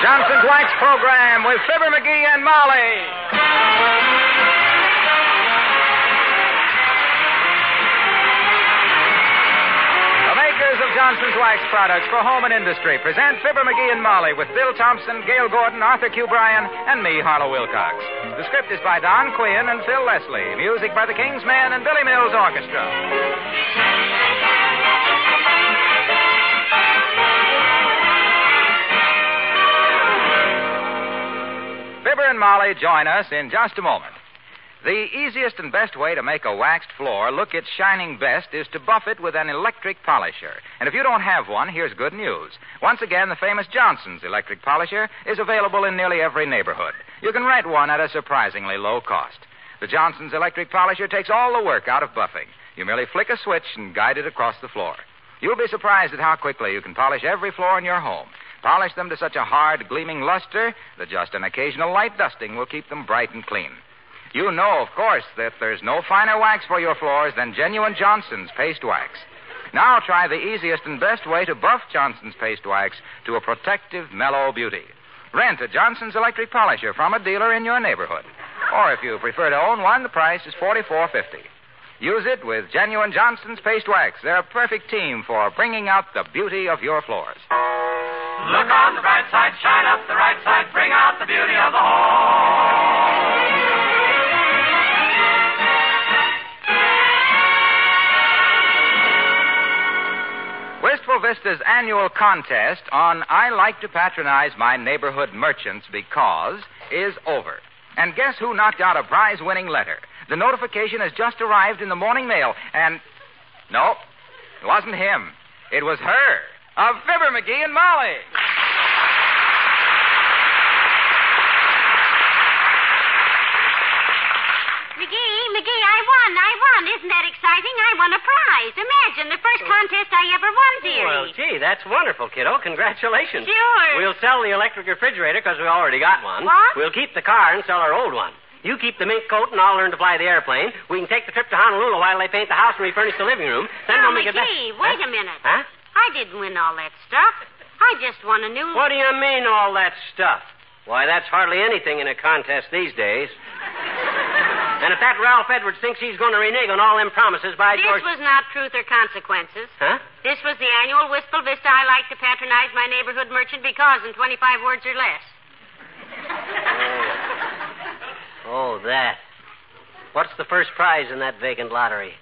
Johnson's Wax Program with Fibber McGee and Molly. The makers of Johnson's Wax products for home and industry present Fibber McGee and Molly with Bill Thompson, Gail Gordon, Arthur Q. Bryan, and me, Harlow Wilcox. The script is by Don Quinn and Phil Leslie. Music by the King's Men and Billy Mills Orchestra. Fibber and Molly join us in just a moment. The easiest and best way to make a waxed floor look its shining best is to buff it with an electric polisher. And if you don't have one, here's good news. Once again, the famous Johnson's electric polisher is available in nearly every neighborhood. You can rent one at a surprisingly low cost. The Johnson's electric polisher takes all the work out of buffing. You merely flick a switch and guide it across the floor. You'll be surprised at how quickly you can polish every floor in your home. Polish them to such a hard, gleaming luster that just an occasional light dusting will keep them bright and clean. You know, of course, that there's no finer wax for your floors than genuine Johnson's paste wax. Now try the easiest and best way to buff Johnson's paste wax to a protective, mellow beauty. Rent a Johnson's electric polisher from a dealer in your neighborhood. Or if you prefer to own one, the price is $44.50. Use it with genuine Johnson's paste wax. They're a perfect team for bringing out the beauty of your floors. Look on the bright side, shine up the right side, bring out the beauty of the home. Wistful Vista's annual contest on I Like to Patronize My Neighborhood Merchants Because is over. And guess who knocked out a prize-winning letter? The notification has just arrived in the morning mail, and... No, it wasn't him. It was her. Of Fibber McGee and Molly. McGee, I won. Isn't that exciting? I won a prize. Imagine, the first contest I ever won, dearie. Well, gee, that's wonderful, kiddo. Congratulations. Sure. We'll sell the electric refrigerator because we already got one. What? We'll keep the car and sell our old one. You keep the mink coat and I'll learn to fly the airplane. We can take the trip to Honolulu while they paint the house and refurnish the living room. Then when we get back... McGee, wait a minute. Huh? I didn't win all that stuff. I just won a new... What do you mean, all that stuff? Why, that's hardly anything in a contest these days. And if that Ralph Edwards thinks he's going to renege on all them promises, by George... This was not truth or consequences. Huh? This was the annual Wistful Vista I Like to Patronize My Neighborhood Merchant Because in 25 words or less. Oh, that. What's the first prize in that vacant lottery?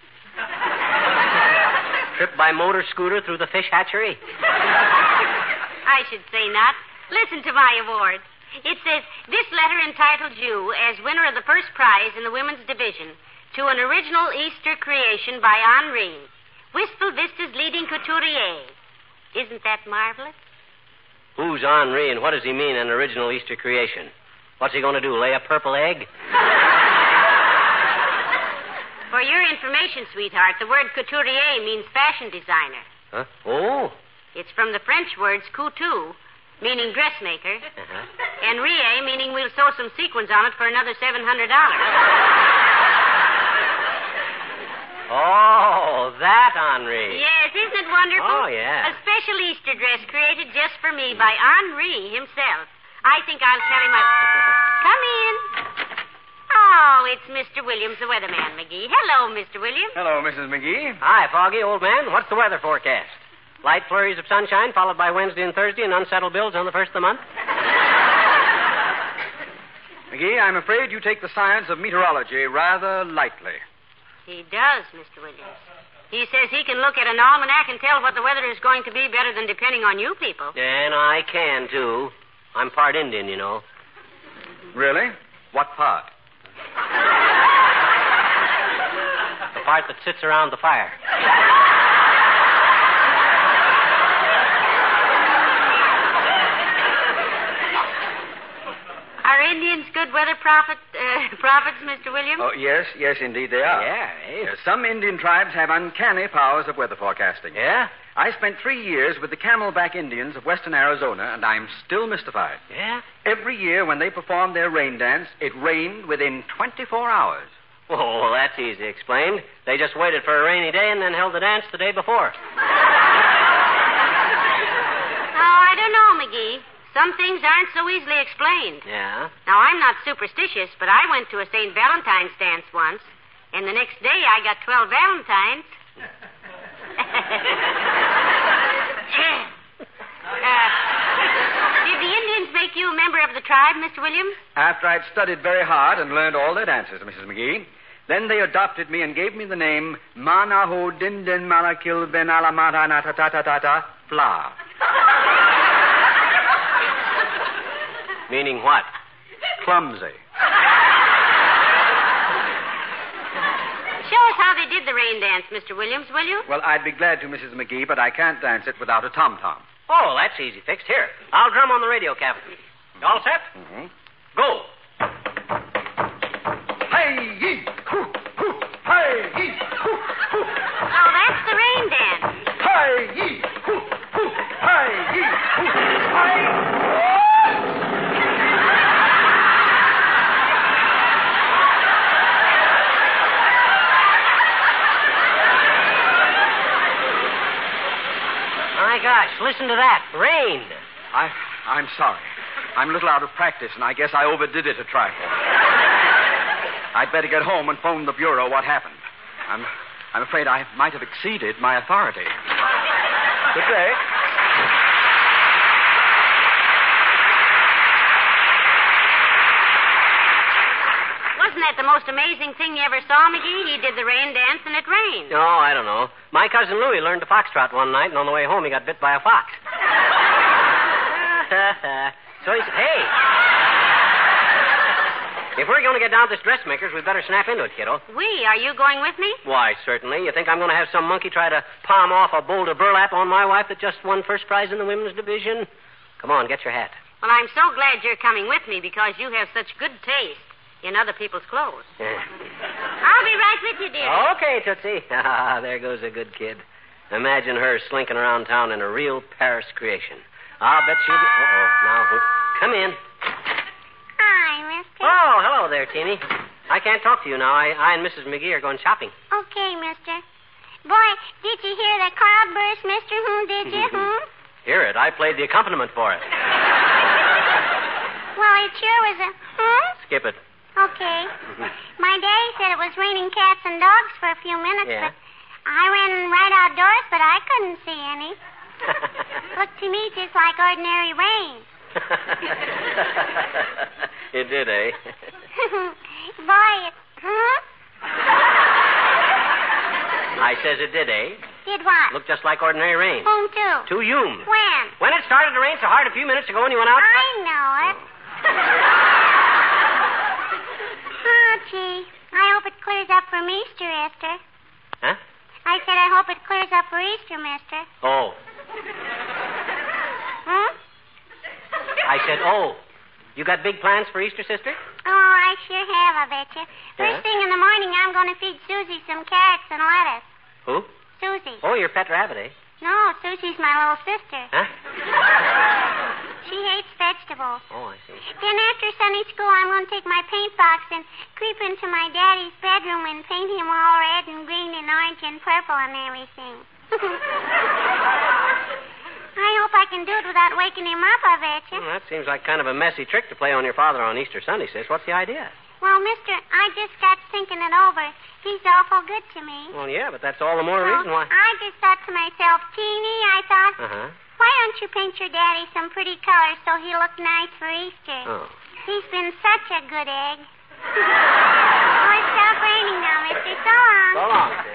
Trip by motor scooter through the fish hatchery? I should say not. Listen to my award. It says, this letter entitles you as winner of the first prize in the women's division to an original Easter creation by Henri, Wistful Vista's leading couturier. Isn't that marvelous? Who's Henri and what does he mean, an original Easter creation? What's he going to do, lay a purple egg? For your information, sweetheart, the word couturier means fashion designer. Huh? Oh. It's from the French words couture, meaning dressmaker, and rie, meaning we'll sew some sequins on it for another $700. Oh, that Henri. Yes, isn't it wonderful? Oh, yeah. A special Easter dress created just for me by Henri himself. I think I'll tell him Come in. Oh, it's Mr. Williams, the weatherman, McGee. Hello, Mr. Williams. Hello, Mrs. McGee. Hi, Foggy, old man. What's the weather forecast? Light flurries of sunshine, followed by Wednesday and Thursday, and unsettled bills on the first of the month? McGee, I'm afraid you take the science of meteorology rather lightly. He does, Mr. Williams. He says he can look at an almanac and tell what the weather is going to be better than depending on you people. And I can, too. I'm part Indian, you know. Really? What part? The part that sits around the fire. Are Indians good weather prophets, Mr. Williams? Oh, yes, indeed they are. Yeah, eh? Some Indian tribes have uncanny powers of weather forecasting. Yeah? I spent 3 years with the Camelback Indians of western Arizona, and I'm still mystified. Yeah? Every year when they performed their rain dance, it rained within 24 hours. Oh, well, that's easy explained. They just waited for a rainy day and then held the dance the day before. Oh, I don't know, McGee. Some things aren't so easily explained. Yeah? Now, I'm not superstitious, but I went to a St. Valentine's dance once, and the next day I got 12 Valentines. Did the Indians make you a member of the tribe, Mr. Williams? After I'd studied very hard and learned all their dances, Mrs. McGee, then they adopted me and gave me the name Manaho Din Din Malakil Ben Alamata Natatatata Fla. Meaning what? Clumsy. Show us how they did the rain dance, Mr. Williams, will you? Well, I'd be glad to, Mrs. McGee, but I can't dance it without a tom-tom. Oh, that's easy fixed. Here, I'll drum on the radio cavity. You all set? Mm-hmm. Go. Hey-yee! Hoo-hoo! Hey-yee! Hoo-hoo! Oh, that's the rain dance. Hey-yee! Hoo-hoo! Hey-yee! Hoo-hoo! Hey! My gosh, listen to that. Rain. I'm sorry. I'm a little out of practice, and I guess I overdid it a trifle. I'd better get home and phone the bureau what happened. I'm afraid I might have exceeded my authority. Good day. Wasn't that the most amazing thing you ever saw, McGee? He did the rain dance and it rained. Oh, I don't know. My cousin Louie learned to foxtrot one night, and on the way home he got bit by a fox. So he said, hey, if we're going to get down to this dressmaker's, we'd better snap into it, kiddo. Are you going with me? Why, certainly. You think I'm going to have some monkey try to palm off a boulder burlap on my wife that just won first prize in the women's division? Come on, get your hat. Well, I'm so glad you're coming with me because you have such good taste in other people's clothes. I'll be right with you, dear. Okay, Tootsie. There goes a good kid. Imagine her slinking around town in a real Paris creation. I'll bet she'll be... Uh-oh. Now, come in. Hi, mister. Oh, hello there, Teeny. I can't talk to you now. I and Mrs. McGee are going shopping. Okay, mister. Boy, did you hear the crowd burst, mister? Did you? Hear it. I played the accompaniment for it. Well, it sure was a... Skip it. Okay. My daddy said it was raining cats and dogs for a few minutes, Yeah. but I ran right outdoors, but I couldn't see any. Looked to me just like ordinary rain. It did, eh? Boy, it... I says it did, eh? Did what? Looked just like ordinary rain. Whom to? To you. When? When it started to rain so hard a few minutes ago when you went out... I know it. Oh, gee. I hope it clears up for Easter, Esther. Huh? I said I hope it clears up for Easter, mister. Oh. I said, oh. You got big plans for Easter, sister? Oh, I sure have, I bet you. First Yeah? thing in the morning, I'm going to feed Susie some carrots and lettuce. Who? Susie. Oh, your pet rabbit, eh? No, Susie's my little sister. Huh? She hates vegetables. Oh, I see. Then after Sunday school, I'm going to take my paint box and creep into my daddy's bedroom and paint him all red and green and orange and purple and everything. I hope I can do it without waking him up, I bet you. Well, that seems like kind of a messy trick to play on your father on Easter Sunday, sis. What's the idea? Well, mister, I just got thinking it over. He's awful good to me. Well, yeah, but that's all the more reason why... I just thought to myself, Teeny, I thought, why don't you paint your daddy some pretty colors so he'll look nice for Easter? Oh. He's been such a good egg. Oh, it's stop raining now, mister. So long. So long, sis.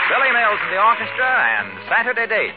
Billy Mills and the orchestra and Saturday Date.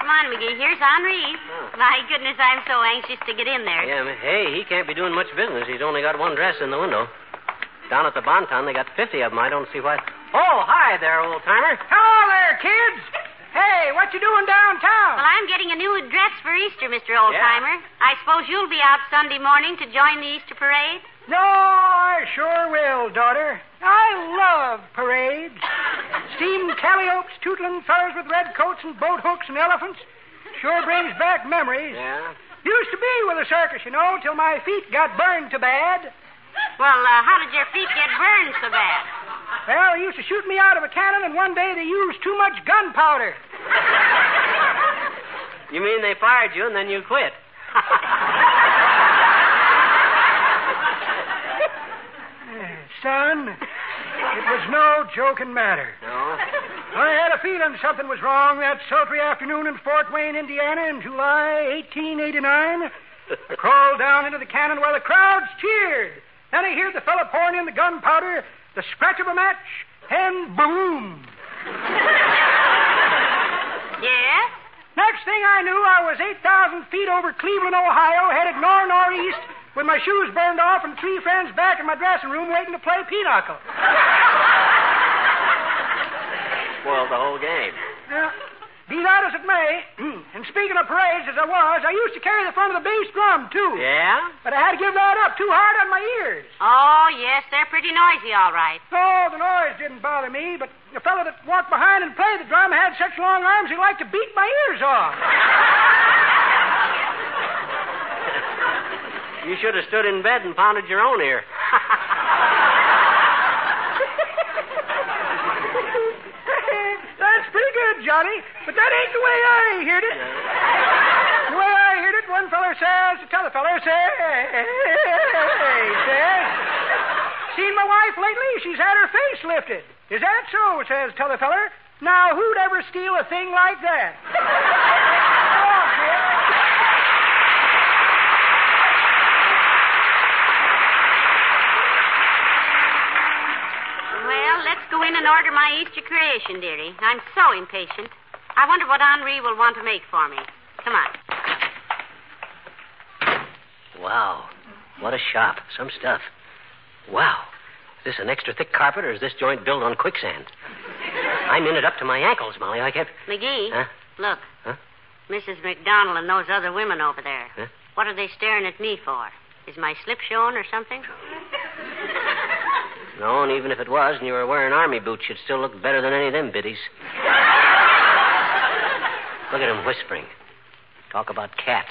Come on, McGee. Here's Henri. Oh. My goodness, I'm so anxious to get in there. Yeah, hey, he can't be doing much business. He's only got one dress in the window. Down at the Bonton, they got 50 of them. I don't see why. Oh, hi there, old-timer. Hello there, kids. Hey, what you doing downtown? Well, I'm getting a new dress for Easter, Mr. Oldtimer. Yeah. I suppose you'll be out Sunday morning to join the Easter parade? No, I sure will, daughter. I love parades. Steam calliopes, tootling fellas with red coats and boat hooks and elephants. Sure brings back memories. Yeah? Used to be with a circus, you know, till my feet got burned so bad. Well, how did your feet get burned so bad? Well, they used to shoot me out of a cannon, and one day they used too much gunpowder. You mean they fired you and then you quit? Son, it was no joking matter. No? I had a feeling something was wrong that sultry afternoon in Fort Wayne, Indiana in July 1889. I crawled down into the cannon while the crowds cheered. Then I heard the fellow pouring in the gunpowder, the scratch of a match, and boom. Yeah? Next thing I knew, I was 8,000 feet over Cleveland, Ohio, headed northeast, with my shoes burned off and 3 friends back in my dressing room waiting to play pinochle. Well, the whole game. Be that as it may, and speaking of parades as I used to carry the front of the bass drum, too. Yeah? But I had to give that up too hard on my ears. Oh, yes, they're pretty noisy, all right. No, the noise didn't bother me, but the fellow that walked behind and played the drum had such long arms he liked to beat my ears off. You should have stood in bed and pounded your own ear. That's pretty good, Johnny, but that ain't the way I heard it. The way I heard it, one feller says to t'other feller, says, seen my wife lately? She's had her face lifted. Is that so? Says t'other feller. Now, who'd ever steal a thing like that? Well, let's go in and order my Easter creation, dearie. I'm so impatient. I wonder what Henri will want to make for me. Come on. Wow. What a shop. Some stuff. Wow. Is this an extra thick carpet, or is this joint built on quicksand? I'm in it up to my ankles, Molly. I can't... McGee, Huh? look. Huh? Mrs. McDonald and those other women over there. Huh? What are they staring at me for? Is my slip showing or something? No, and even if it was and you were wearing army boots, you'd still look better than any of them biddies. Look at him whispering. Talk about cats.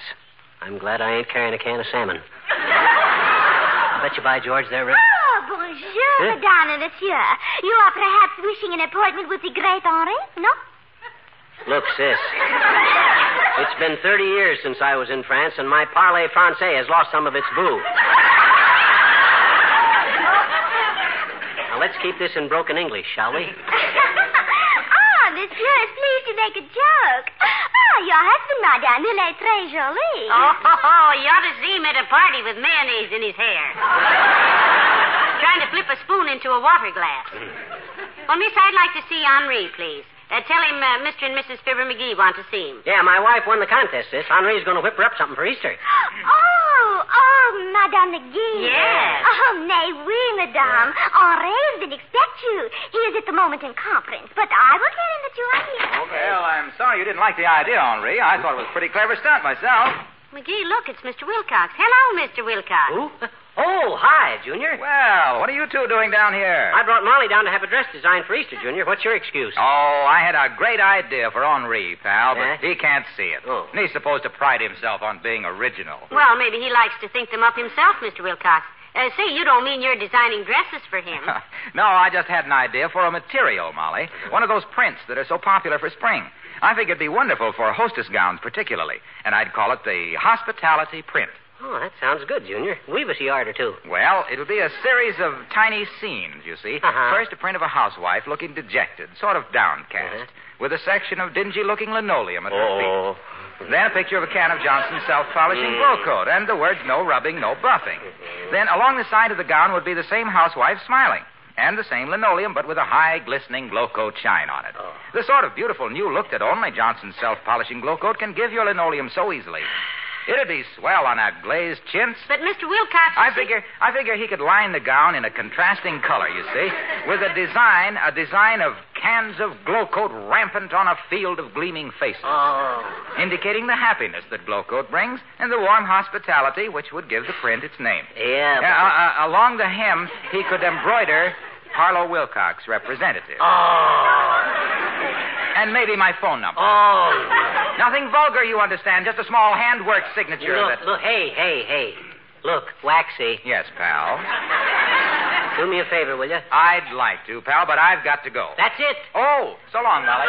I'm glad I ain't carrying a can of salmon. I bet you, by George, they're ready. Oh, bonjour, madame and monsieur. You are perhaps wishing an appointment with the great Henri, no? Look, sis. It's been 30 years since I was in France, and my parler français has lost some of its boo. Now, let's keep this in broken English, shall we? Monsieur is pleased to make a joke. Your husband, madame, il est très joli. Oh, you ought to see him at a party with mayonnaise in his hair. Trying to flip a spoon into a water glass. Well, miss, I'd like to see Henri, please. Tell him Mr. and Mrs. Fibber McGee want to see him. Yeah, my wife won the contest, sis. Henri's going to whip her up something for Easter. Oh, Madame McGee. Yes. Oh, mais oui, madame. Henri didn't expect you. He is at the moment in conference, but I will tell him that you are here. Well, I'm sorry you didn't like the idea, Henri. I thought it was a pretty clever stunt myself. McGee, look, it's Mr. Wilcox. Hello, Mr. Wilcox. Who? Oh, hi, Junior. Well, what are you two doing down here? I brought Molly down to have a dress designed for Easter, Junior. What's your excuse? Oh, I had a great idea for Henri, pal, but Yeah? he can't see it. Oh. And he's supposed to pride himself on being original. Well, maybe he likes to think them up himself, Mr. Wilcox. Say, you don't mean you're designing dresses for him. No, I just had an idea for a material, Molly. One of those prints that are so popular for spring. I think it'd be wonderful for hostess gowns particularly, and I'd call it the hospitality print. Oh, that sounds good, Junior. Weave us a yard or two. Well, it'll be a series of tiny scenes, you see. Uh-huh. First, a print of a housewife looking dejected, sort of downcast, with a section of dingy-looking linoleum at her feet. Then a picture of a can of Johnson's self-polishing glow coat, and the words, no rubbing, no buffing. Then along the side of the gown would be the same housewife smiling. And the same linoleum, but with a high, glistening glow coat shine on it. Oh. The sort of beautiful new look that only Johnson's self-polishing glow coat can give your linoleum so easily. It'd be swell on a glazed chintz. But Mr. Wilcox... I figure he could line the gown in a contrasting color, you see, with a design of cans of glow coat rampant on a field of gleaming faces. Oh. Indicating the happiness that glow coat brings and the warm hospitality which would give the print its name. Yeah. Along the hem, he could embroider Harlow Wilcox, representative. Oh. And maybe my phone number. Oh. Nothing vulgar, you understand. Just a small handwork signature. Look, hey. Look, Waxy. Yes, pal. Do me a favor, will you? I'd like to, pal, but I've got to go. That's it. Oh, so long, Molly.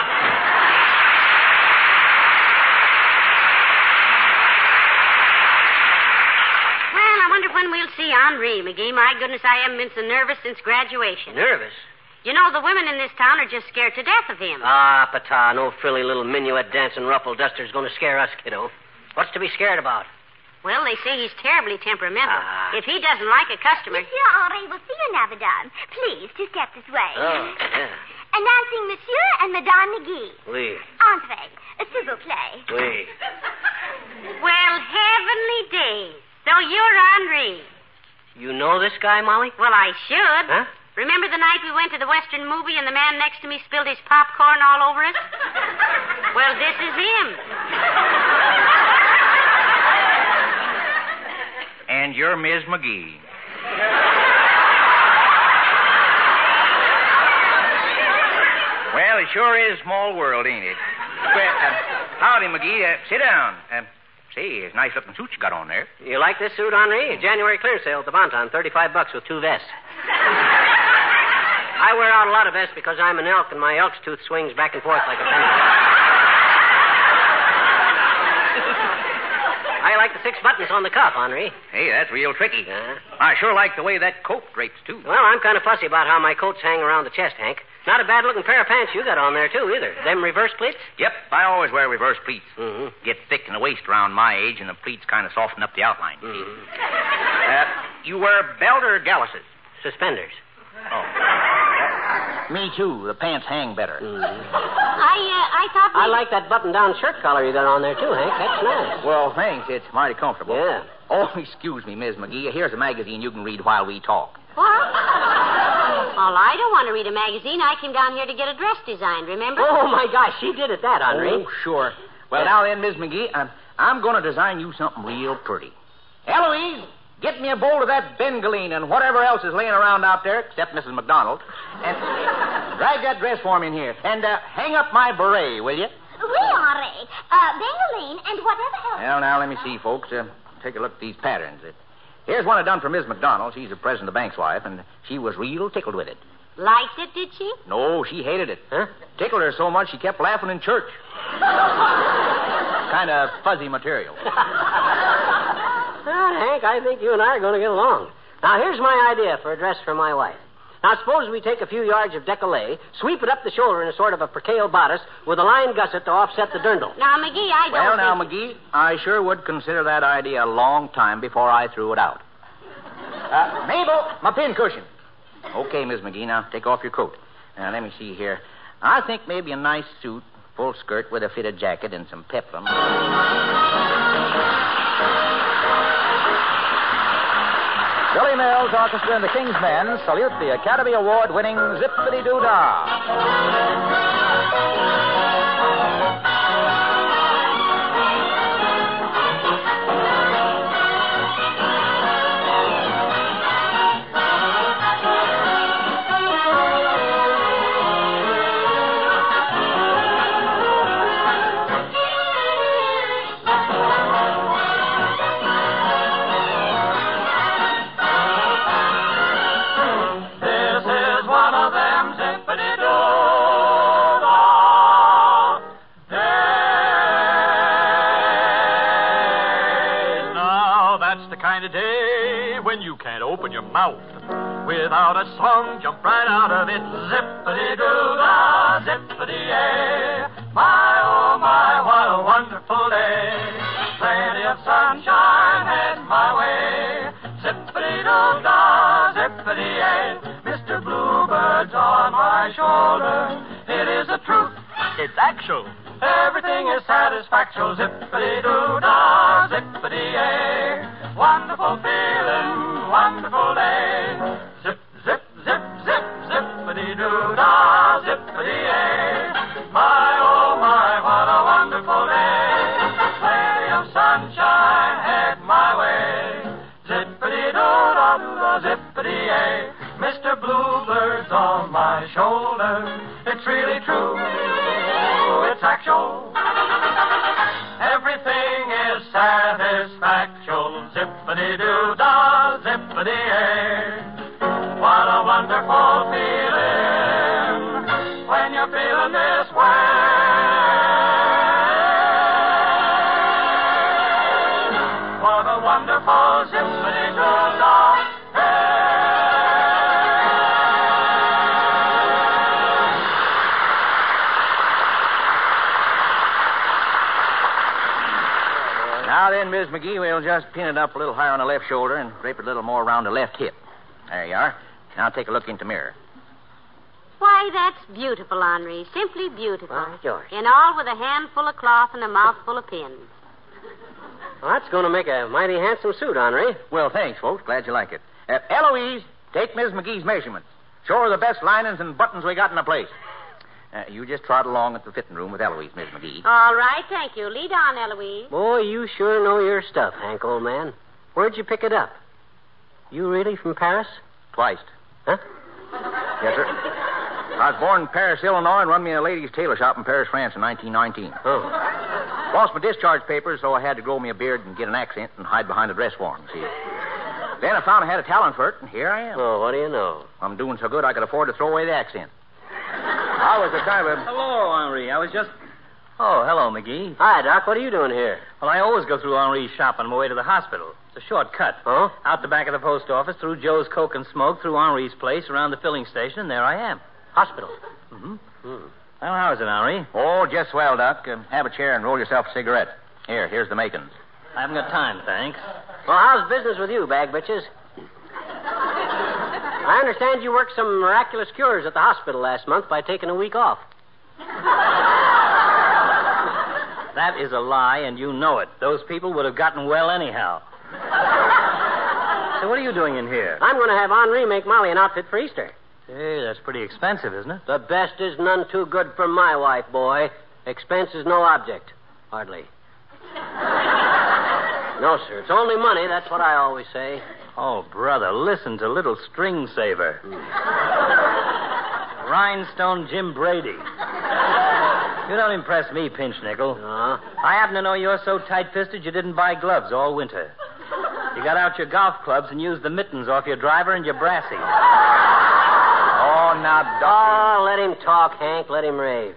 Well, I wonder when we'll see Henri, McGee. My goodness, I haven't been so nervous since graduation. Nervous? You know, the women in this town are just scared to death of him. Ah, pata, no frilly little minuet dancing ruffle duster's going to scare us, kiddo. What's to be scared about? Well, they say he's terribly temperamental. Ah. If he doesn't like a customer... Monsieur Henri will see you now, madame. Please, to step this way. Oh, yeah. Announcing Monsieur and Madame McGee. Oui. Entrez. S'il vous plaît. Oui. Well, heavenly days. So you're Henri. You know this guy, Molly? Well, I should. Huh? Remember the night we went to the Western movie and the man next to me spilled his popcorn all over us? Well, this is him. And you're Ms. McGee. Well, it sure is small world, ain't it? Well, howdy, McGee. Sit down. Say, it's a nice-looking suit you got on there. You like this suit, Henri? January clearance sale at the Bonton, $35 with 2 vests. I wear out a lot of vests because I'm an elk and my elk's tooth swings back and forth like a pendulum. I like the 6 buttons on the cuff, Henri. Hey, that's real tricky. Yeah. I sure like the way that coat drapes, too. Well, I'm kind of fussy about how my coats hang around the chest, Hank. Not a bad-looking pair of pants you got on there, too, either. Them reverse pleats? Yep, I always wear reverse pleats. Mm-hmm. Get thick in the waist around my age, and the pleats kind of soften up the outline. Mm-hmm. You wear belt or galluses? Suspenders. Oh. Me, too. The pants hang better. Mm-hmm. I thought I like that button-down shirt collar you got on there, too, Hank. That's nice. Well, thanks. It's mighty comfortable. Yeah. Oh, excuse me, Ms. McGee. Here's a magazine you can read while we talk. What? Well, I don't want to read a magazine. I came down here to get a dress designed, remember? Oh, my gosh, she did it, that, Henri. Oh, sure. Well, now then, Ms. McGee, I'm going to design you something real pretty. Eloise, get me a bowl of that bengaline and whatever else is laying around out there, except Mrs. McDonald, and drag that dress for me in here. And hang up my beret, will you? Oui, Henri. Bengaline and whatever else. Well, now, let me see, folks. Take a look at these patterns. Here's one I done for Miss McDonald. She's the president of the bank's wife, and she was real tickled with it. Liked it, did she? No, she hated it. Huh? Tickled her so much she kept laughing in church. Kind of fuzzy material. Well, Hank, I think you and I are going to get along. Now, here's my idea for a dress for my wife. Now, suppose we take a few yards of décolleté, sweep it up the shoulder in a sort of a percale bodice with a line gusset to offset the dirndl. Now, McGee, I don't Well, now, think... McGee, I sure would consider that idea a long time before I threw it out. Mabel, my pincushion. Okay, Miss McGee, now take off your coat. Now, let me see here. I think maybe a nice suit, full skirt with a fitted jacket and some peplum. Billy Mills Orchestra and the King's Men salute the Academy Award-winning Zippity-Doo-Dah. Open your mouth without a song, jump right out of it. Zippity-doo-dah, zippity-yay. My, oh my, what a wonderful day. Plenty of sunshine heading my way. Zippity-doo-dah, zippity-yay. Mr. Blue my shoulder. It is the truth. It's actual. Everything is satisfactual. Zippity-doo-dah, zippity-ay. Wonderful feeling, wonderful day. Zip, zip, zip, zip, zippity-doo-dah, zippity-ay. My, oh my, what a wonderful day. Plenty of sunshine head my way. Zippity-doo-dah, doo-dah, zippity-ay. Mr. Bluebird's on my shoulder. It's really true. It's actual. Everything is satisfactual. Zippity-doo-dah, zippity-ay. What a wonderful feeling when you're feeling this way. What a wonderful zippity-doo-dah. Now then, Miss McGee, we'll just pin it up a little higher on the left shoulder and drape it a little more around the left hip. There you are. Now take a look into the mirror. Why, that's beautiful, Henri. Simply beautiful. Well, George. And all with a handful of cloth and a mouthful of pins. Well, that's going to make a mighty handsome suit, Henri. Well, thanks, folks. Glad you like it. Eloise, take Miss McGee's measurements. Show her the best linings and buttons we got in the place. You just trot along at the fitting room with Eloise, Miss McGee. All right, thank you. Lead on, Eloise. Boy, you sure know your stuff, Hank, old man. Where'd you pick it up? You really from Paris? Twice. Huh? Yes, sir. I was born in Paris, Illinois, and run me a ladies' tailor shop in Paris, France in 1919. Oh. Lost my discharge papers, so I had to grow me a beard and get an accent and hide behind a dress form, see. Then I found I had a talent for it, and here I am. Oh, what do you know? I'm doing so good I could afford to throw away the accent. I was a kind of... Hello, Henri. I was just... Oh, hello, McGee. Hi, Doc. What are you doing here? Well, I always go through Henri's shop on my way to the hospital. It's a short cut. Oh? Out the back of the post office, through Joe's Coke and Smoke, through Henri's place, around the filling station, and there I am. Hospital. Mm-hmm. Well, how is it, Henri? Oh, just swell, Doc. Have a chair and roll yourself a cigarette. Here's the makings. I haven't got time, thanks. Well, how's business with you, bag bitches? I understand you worked some miraculous cures at the hospital last month by taking a week off. That is a lie, and you know it. Those people would have gotten well anyhow. So what are you doing in here? I'm going to have Henri make Molly an outfit for Easter. Hey, that's pretty expensive, isn't it? The best is none too good for my wife, boy. Expense is no object. Hardly. No, sir. It's only money. That's what I always say. Oh, brother, listen to little string saver. Rhinestone Jim Brady. You don't impress me, Pinch Nickel. No. I happen to know you're so tight-fisted you didn't buy gloves all winter. You got out your golf clubs and used the mittens off your driver and your brassy. Oh, now, Doc. Oh, let him talk, Hank. Let him rave.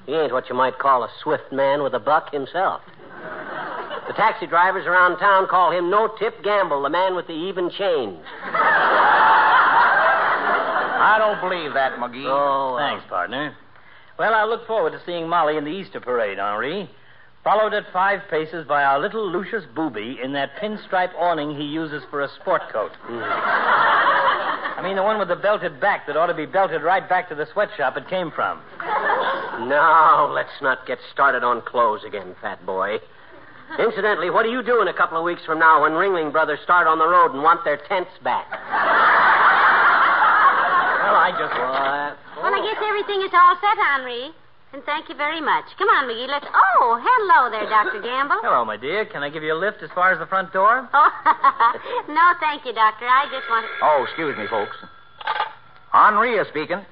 He ain't what you might call a swift man with a buck himself. The taxi drivers around town call him No-Tip Gamble, the man with the even change. I don't believe that, McGee. Oh, Thanks, partner. Well, I look forward to seeing Molly in the Easter parade, Henri. Followed at 5 paces by our little Lucius Booby in that pinstripe awning he uses for a sport coat. I mean, the one with the belted back that ought to be belted right back to the sweatshop it came from. Now, let's not get started on clothes again, fat boy. Incidentally, what are you doing a couple of weeks from now when Ringling Brothers start on the road and want their tents back? Well, I just... Well, I guess everything is all set, Henri. And thank you very much. Come on, McGee, let's... Oh, hello there, Dr. Gamble. Hello, my dear. Can I give you a lift as far as the front door? Oh, no, thank you, Doctor. I just want to... Oh, excuse me, folks. Henri is speaking.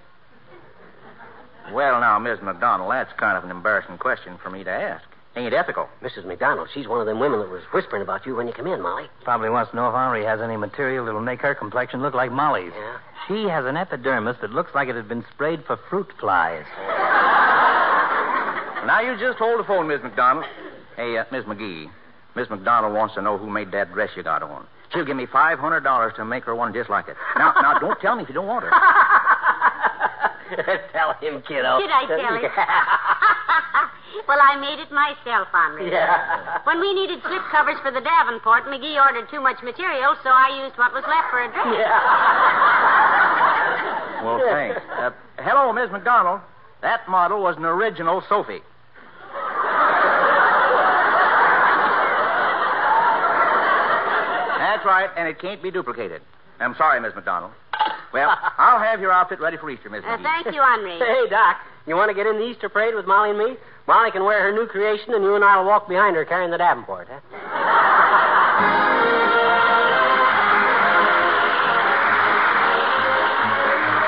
Well, now, Miss McDonald, that's kind of an embarrassing question for me to ask. Ain't ethical. Mrs. McDonald, she's one of them women that was whispering about you when you come in, Molly. Probably wants to know if Henri has any material that'll make her complexion look like Molly's. Yeah? She has an epidermis that looks like it had been sprayed for fruit flies. Now, you just hold the phone, Miss McDonald. Hey, Miss McGee, Miss McDonald wants to know who made that dress you got on. She'll give me $500 to make her one just like it. Now, don't tell me if you don't want her. Tell him, kiddo. Did I tell him? Well, I made it myself, Henri. Yeah. When we needed slip covers for the Davenport, McGee ordered too much material, so I used what was left for a dress. Yeah. Well, thanks. Hello, Miss McDonald. That model was an original Sophie. That's right, and it can't be duplicated. I'm sorry, Miss McDonald. Well, I'll have your outfit ready for Easter, Miss McGee. Thank you, Henri. Hey, Doc, you want to get in the Easter parade with Molly and me? Molly can wear her new creation, and you and I will walk behind her carrying the Davenport, huh?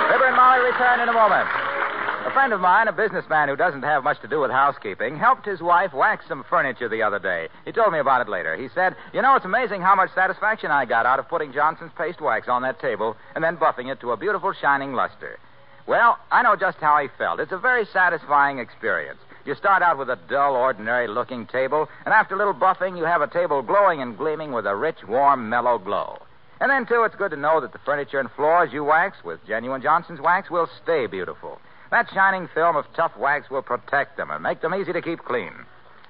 Fibber and Molly return in a moment. A friend of mine, a businessman who doesn't have much to do with housekeeping, helped his wife wax some furniture the other day. He told me about it later. He said, it's amazing how much satisfaction I got out of putting Johnson's paste wax on that table and then buffing it to a beautiful shining luster. Well, I know just how he felt. It's a very satisfying experience. You start out with a dull, ordinary-looking table, and after a little buffing, you have a table glowing and gleaming with a rich, warm, mellow glow. And then, too, it's good to know that the furniture and floors you wax with genuine Johnson's wax will stay beautiful. That shining film of tough wax will protect them and make them easy to keep clean.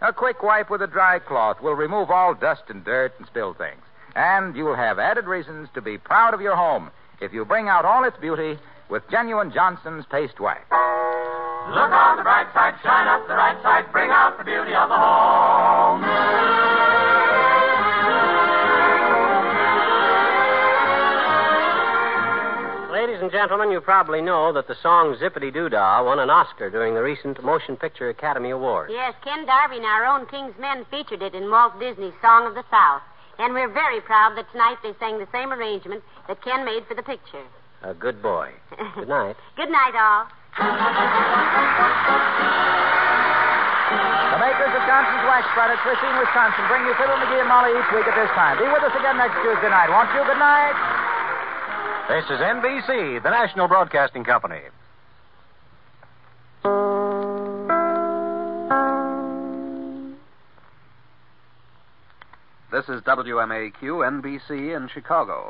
A quick wipe with a dry cloth will remove all dust and dirt and spilled things. And you'll have added reasons to be proud of your home if you bring out all its beauty with genuine Johnson's paste wax. Look on the bright side, shine up the right side, bring out the beauty of the home. Ladies and gentlemen, you probably know that the song Zippity-Doo-Dah won an Oscar during the recent Motion Picture Academy Awards. Yes, Ken Darby and our own King's Men featured it in Walt Disney's Song of the South. And we're very proud that tonight they sang the same arrangement that Ken made for the picture. A good boy. Good night. Good night, all. The makers of Johnson's Wax Products, Racine, Wisconsin, bring you Fibber McGee and Molly each week at this time. Be with us again next Tuesday night, won't you? Good night. This is NBC, the National Broadcasting Company. This is WMAQ NBC in Chicago.